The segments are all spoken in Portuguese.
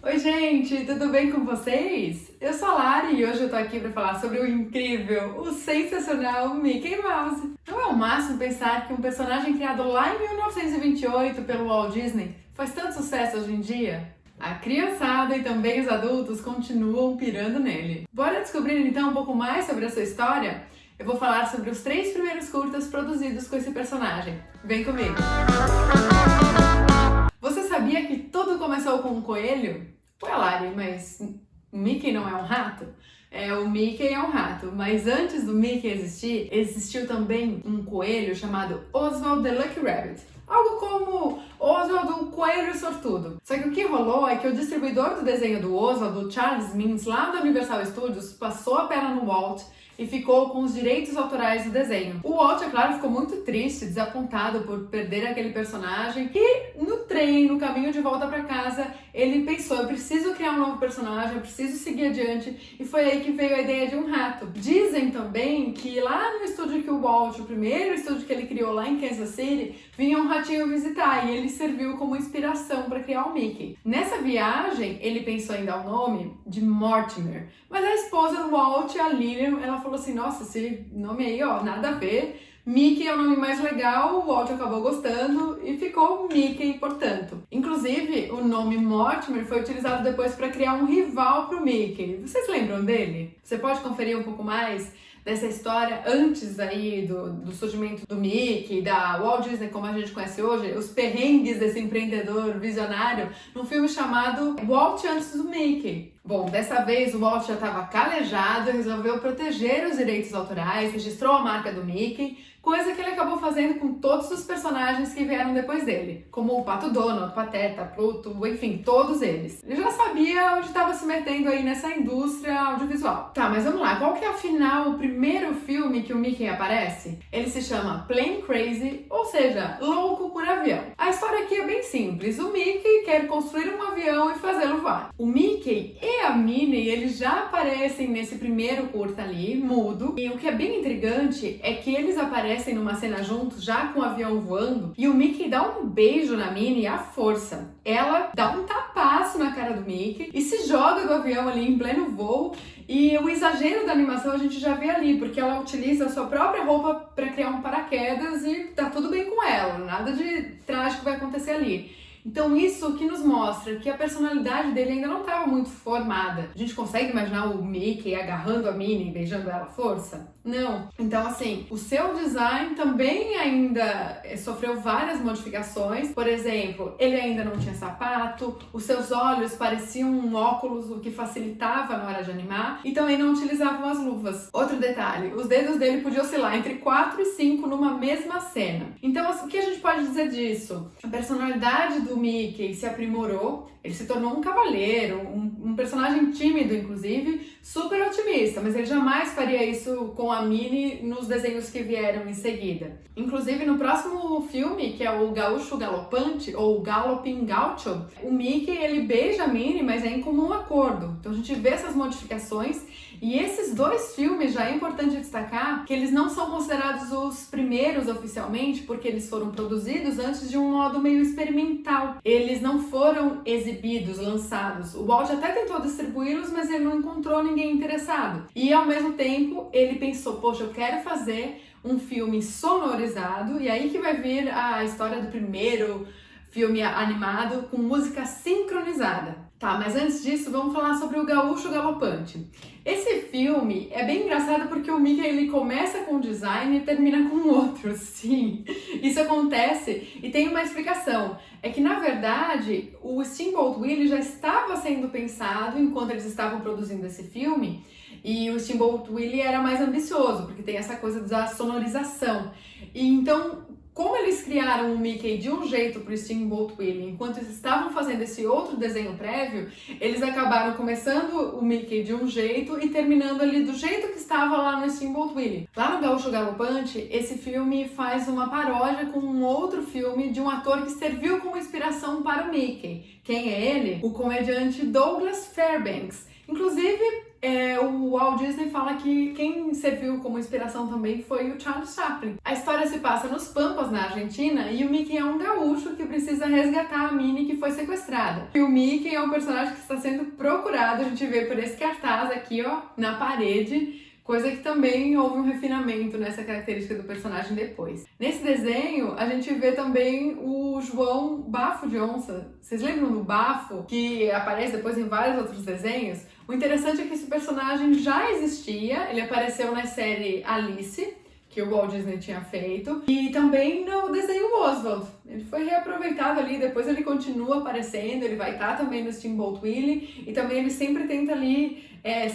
Oi gente, tudo bem com vocês? Eu sou a Lari e hoje eu tô aqui para falar sobre o incrível, o sensacional Mickey Mouse. Não é o máximo pensar que um personagem criado lá em 1928 pelo Walt Disney faz tanto sucesso hoje em dia? A criançada e também os adultos continuam pirando nele. Bora descobrir então um pouco mais sobre essa história? Eu vou falar sobre os 3 primeiros curtas produzidos com esse personagem. Vem comigo! Você sabia que tudo começou com um coelho? Ué, Lari, mas o Mickey não é um rato? O Mickey é um rato, mas antes do Mickey existir, existiu também um coelho chamado Oswald the Lucky Rabbit. Algo como Oswald o Coelho Sortudo. Só que o que rolou é que o distribuidor do desenho do Oswald, o Charles Mintz, lá da Universal Studios, passou a perna no Walt e ficou com os direitos autorais do desenho. O Walt, é claro, ficou muito triste, desapontado por perder aquele personagem e no trem, no caminho de volta para casa, ele pensou, eu preciso criar um novo personagem, eu preciso seguir adiante, e foi aí que veio a ideia de um rato. Dizem também que lá no estúdio que o Walt, o primeiro estúdio que ele criou lá em Kansas City, vinha um ratinho visitar e ele serviu como inspiração para criar o Mickey. Nessa viagem, ele pensou em dar o nome de Mortimer, mas a esposa do Walt, a Lillian, ela falou assim, nossa, esse nome aí, ó, nada a ver. Mickey é o nome mais legal, o Walt acabou gostando e ficou Mickey, portanto. Inclusive, o nome Mortimer foi utilizado depois para criar um rival para o Mickey. Vocês lembram dele? Você pode conferir um pouco mais dessa história antes aí do surgimento do Mickey, da Walt Disney como a gente conhece hoje, os perrengues desse empreendedor visionário, num filme chamado Walt Antes do Mickey. Bom, dessa vez o Walt já estava calejado, resolveu proteger os direitos autorais, registrou a marca do Mickey, coisa que ele acabou fazendo com todos os personagens que vieram depois dele, como o Pato Donald, Pateta, Pluto, enfim, todos eles. Ele já sabia onde estava se metendo aí nessa indústria audiovisual. Tá, mas vamos lá, qual que é afinal o primeiro filme que o Mickey aparece? Ele se chama Plane Crazy, ou seja, Louco por Avião. A história aqui é bem simples, o Mickey quer construir um avião e fazê-lo voar. O Mickey e a Minnie, eles já aparecem nesse primeiro curta ali, mudo, e o que é bem intrigante é que eles aparecem numa cena juntos, já com o avião voando, e o Mickey dá um beijo na Minnie à força. Ela dá um tapaço na cara do Mickey e se joga do avião ali em pleno voo, e o exagero da animação a gente já vê ali, porque ela utiliza a sua própria roupa para criar um paraquedas e tá tudo bem com ela, nada de trágico vai acontecer ali. Então isso que nos mostra que a personalidade dele ainda não estava muito formada. A gente consegue imaginar o Mickey agarrando a Minnie e beijando ela à força? Não. Então assim, o seu design também ainda sofreu várias modificações. Por exemplo, ele ainda não tinha sapato, os seus olhos pareciam um óculos, o que facilitava na hora de animar, e também não utilizavam as luvas. Outro detalhe, os dedos dele podiam oscilar entre 4 e 5 numa mesma cena. Então o que a gente pode dizer disso? A personalidade do Mickey se aprimorou, ele se tornou um cavalheiro, um personagem tímido, inclusive, super otimista, mas ele jamais faria isso com a Minnie nos desenhos que vieram em seguida. Inclusive, no próximo filme, que é o Gaúcho Galopante, ou Galloping Gaucho, o Mickey, ele beija a Minnie, mas é em comum acordo. Então a gente vê essas modificações, e esses 2 filmes, já é importante destacar que eles não são considerados os primeiros oficialmente, porque eles foram produzidos antes de um modo meio experimental. Eles não foram exibidos, lançados. O Walt até tentou distribuí-los, mas ele não encontrou ninguém interessado. E ao mesmo tempo, ele pensou, poxa, eu quero fazer um filme sonorizado, e aí que vai vir a história do primeiro filme animado com música sincronizada. Tá, mas antes disso, vamos falar sobre o Gaúcho Galopante. Esse filme é bem engraçado porque o Mickey ele começa com um design e termina com outro, sim. Isso acontece e tem uma explicação. É que, na verdade, o Steamboat Willie já estava sendo pensado enquanto eles estavam produzindo esse filme, e o Steamboat Willie era mais ambicioso, porque tem essa coisa da sonorização. E então, como eles criaram o Mickey de um jeito para o Steamboat Willie, enquanto eles estavam fazendo esse outro desenho prévio, eles acabaram começando o Mickey de um jeito e terminando ali do jeito que estava lá no Steamboat Willie. Lá no Gaúcho Galopante, esse filme faz uma paródia com um outro filme de um ator que serviu como inspiração para o Mickey. Quem é ele? O comediante Douglas Fairbanks. Inclusive, o Walt Disney fala que quem serviu como inspiração também foi o Charles Chaplin. A história se passa nos Pampas, na Argentina, e o Mickey é um gaúcho que precisa resgatar a Minnie que foi sequestrada. E o Mickey é um personagem que está sendo procurado, a gente vê por esse cartaz aqui, ó, na parede, coisa que também houve um refinamento nessa característica do personagem depois. Nesse desenho, a gente vê também o João Bafo de Onça. Vocês lembram do Bafo, que aparece depois em vários outros desenhos? O interessante é que esse personagem já existia, ele apareceu na série Alice, que o Walt Disney tinha feito, e também no desenho Oswald. Ele foi reaproveitado ali, depois ele continua aparecendo, ele vai estar também no Steamboat Willie, e também ele sempre tenta ali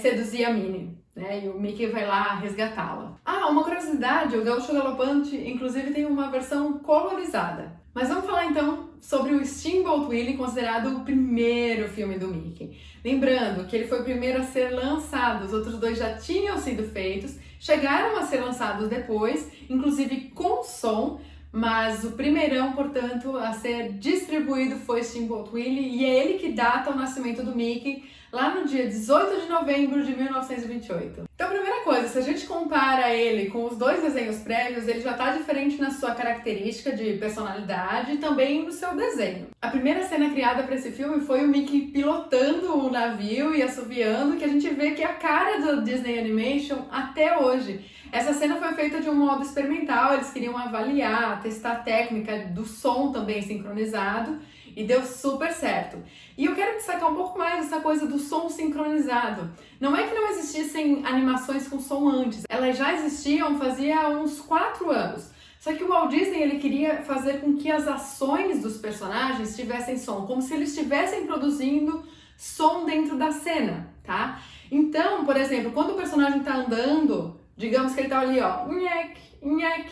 seduzir a Minnie, né? E o Mickey vai lá resgatá-la. Ah, uma curiosidade, o Gaúcho Galopante, inclusive, tem uma versão colorizada. Mas vamos falar então sobre o Steamboat Willie, considerado o primeiro filme do Mickey. Lembrando que ele foi o primeiro a ser lançado, os outros dois já tinham sido feitos, chegaram a ser lançados depois, inclusive com som, mas o primeirão, portanto, a ser distribuído foi Steamboat Willie, e é ele que data o nascimento do Mickey, lá no dia 18 de novembro de 1928. Então, primeira coisa, se a gente compara ele com os dois desenhos prévios, ele já está diferente na sua característica de personalidade e também no seu desenho. A primeira cena criada para esse filme foi o Mickey pilotando o navio e assoviando, que a gente vê que é a cara do Disney Animation até hoje. Essa cena foi feita de um modo experimental, eles queriam avaliar, testar a técnica do som também sincronizado, e deu super certo. E eu quero destacar um pouco mais essa coisa do som sincronizado. Não é que não existissem animações com som antes, elas já existiam fazia uns 4 anos. Só que o Walt Disney ele queria fazer com que as ações dos personagens tivessem som, como se eles estivessem produzindo som dentro da cena, tá? Então, por exemplo, quando o personagem está andando, digamos que ele tá ali, ó, nhec, nhec,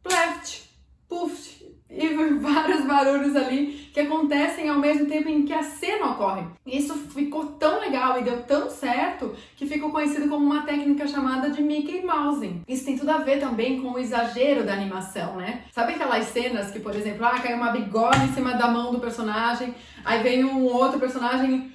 pleft, puff, e vários barulhos ali que acontecem ao mesmo tempo em que a cena ocorre. Isso ficou tão legal e deu tão certo que ficou conhecido como uma técnica chamada de Mickey Mousing. Isso tem tudo a ver também com o exagero da animação, né? Sabe aquelas cenas que, por exemplo, cai uma bigorna em cima da mão do personagem, aí vem um outro personagem,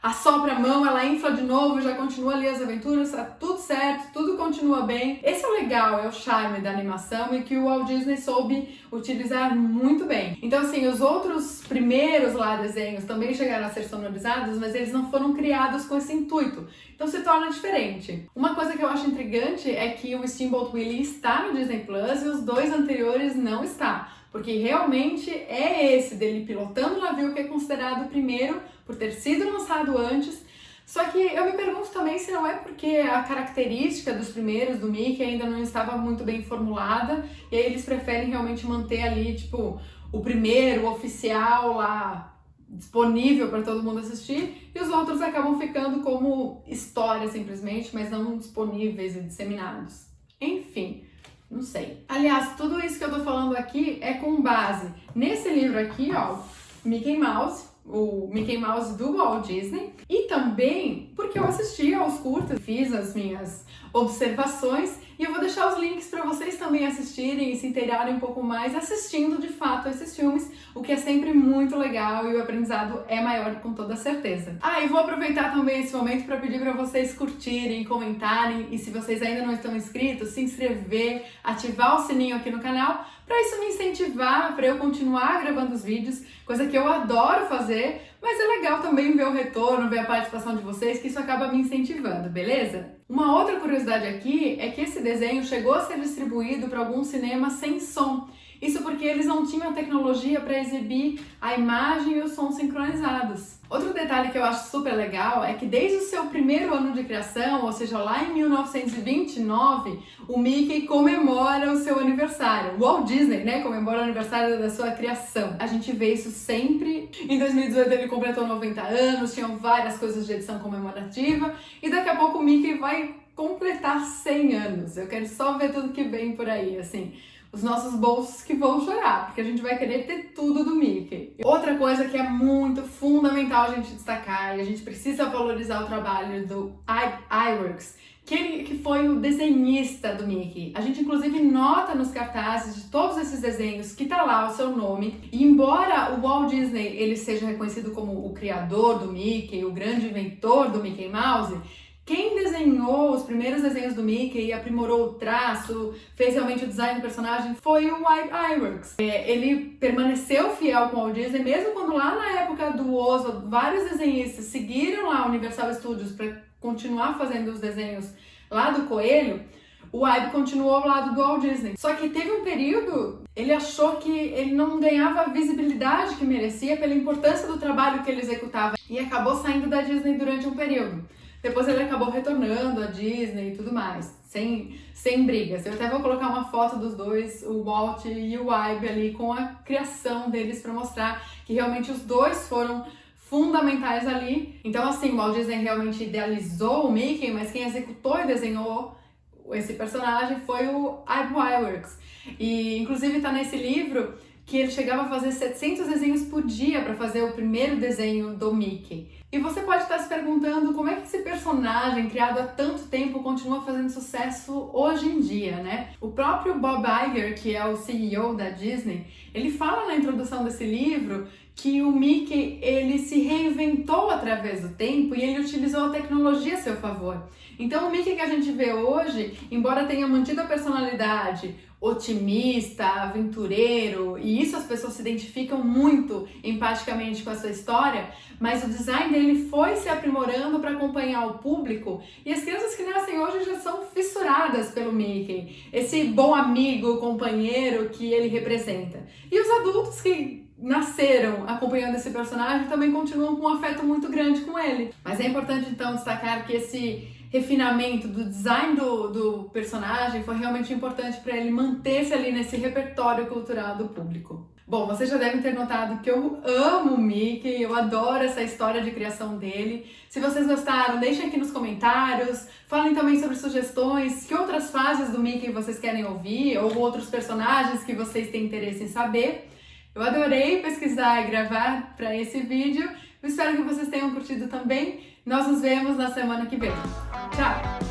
assopra a mão, ela infla de novo, já continua ali as aventuras, tá tudo certo, tudo continua bem. Esse é o legal, é o charme da animação e que o Walt Disney soube utilizar muito bem. Então assim, os outros primeiros lá desenhos também chegaram a ser sonorizados, mas eles não foram criados com esse intuito. Então se torna diferente. Uma coisa que eu acho intrigante é que o Steamboat Willie está no Disney Plus e os dois anteriores não está. Porque realmente é esse dele pilotando o navio que é considerado o primeiro por ter sido lançado antes. Só que eu me pergunto também se não é porque a característica dos primeiros do Mickey ainda não estava muito bem formulada e aí eles preferem realmente manter ali, tipo, o primeiro, o oficial lá disponível para todo mundo assistir e os outros acabam ficando como história simplesmente, mas não disponíveis e disseminados. Enfim. Não sei. Aliás, tudo isso que eu tô falando aqui é com base nesse livro aqui, ó, Mickey Mouse, o Mickey Mouse do Walt Disney, e também porque eu assisti aos curtas, fiz as minhas observações e eu vou deixar os links para vocês também assistirem e se inteirarem um pouco mais assistindo de fato esses filmes, o que é sempre muito legal e o aprendizado é maior com toda certeza. Ah, e vou aproveitar também esse momento para pedir para vocês curtirem, comentarem e se vocês ainda não estão inscritos, se inscrever, ativar o sininho aqui no canal, para isso me incentivar, para eu continuar gravando os vídeos, coisa que eu adoro fazer, mas é legal também ver o retorno, ver a participação de vocês, que isso acaba me incentivando, beleza? Uma outra curiosidade aqui é que esse desenho chegou a ser distribuído para alguns cinemas sem som. Isso porque eles não tinham tecnologia para exibir a imagem e o som sincronizados. Outro detalhe que eu acho super legal é que desde o seu primeiro ano de criação, ou seja, lá em 1929, o Mickey comemora o seu aniversário. O Walt Disney, né, comemora o aniversário da sua criação. A gente vê isso sempre. Em 2018 ele completou 90 anos, tinham várias coisas de edição comemorativa e daqui a pouco o Mickey vai completar 100 anos. Eu quero só ver tudo que vem por aí, assim. Os nossos bolsos que vão chorar, porque a gente vai querer ter tudo do Mickey. Outra coisa que é muito fundamental a gente destacar, e a gente precisa valorizar o trabalho do iWorks, que foi o desenhista do Mickey. A gente inclusive nota nos cartazes de todos esses desenhos que tá lá o seu nome. E embora o Walt Disney ele seja reconhecido como o criador do Mickey, o grande inventor do Mickey Mouse, quem desenhou os primeiros desenhos do Mickey e aprimorou o traço, fez realmente o design do personagem, foi o Ib Iwerks. Ele permaneceu fiel com o Walt Disney, mesmo quando lá na época do Ozo, vários desenhistas seguiram lá a Universal Studios para continuar fazendo os desenhos lá do coelho, o Ib continuou ao lado do Walt Disney. Só que teve um período, ele achou que ele não ganhava a visibilidade que merecia pela importância do trabalho que ele executava e acabou saindo da Disney durante um período. Depois ele acabou retornando à Disney e tudo mais, sem brigas. Eu até vou colocar uma foto dos dois, o Walt e o Ib ali, com a criação deles para mostrar que realmente os dois foram fundamentais ali. Então assim, o Walt Disney realmente idealizou o Mickey, mas quem executou e desenhou esse personagem foi o Ib Iwerks. E inclusive tá nesse livro que ele chegava a fazer 700 desenhos por dia para fazer o primeiro desenho do Mickey. E você pode estar se perguntando como é que esse personagem, criado há tanto tempo, continua fazendo sucesso hoje em dia, né? O próprio Bob Iger, que é o CEO da Disney, ele fala na introdução desse livro que o Mickey, ele se reinventou através do tempo e ele utilizou a tecnologia a seu favor. Então o Mickey que a gente vê hoje, embora tenha mantido a personalidade otimista, aventureiro, e isso as pessoas se identificam muito empaticamente com a sua história, mas o design dele foi se aprimorando para acompanhar o público, e as crianças que nascem hoje já são fissuradas pelo Mickey, esse bom amigo, companheiro que ele representa. E os adultos que nasceram acompanhando esse personagem também continuam com um afeto muito grande com ele. Mas é importante então destacar que esse refinamento do design do personagem foi realmente importante para ele manter-se ali nesse repertório cultural do público. Bom, vocês já devem ter notado que eu amo o Mickey, eu adoro essa história de criação dele. Se vocês gostaram, deixem aqui nos comentários, falem também sobre sugestões, que outras fases do Mickey vocês querem ouvir, ou outros personagens que vocês têm interesse em saber. Eu adorei pesquisar e gravar para esse vídeo, eu espero que vocês tenham curtido também. Nós nos vemos na semana que vem. Tchau!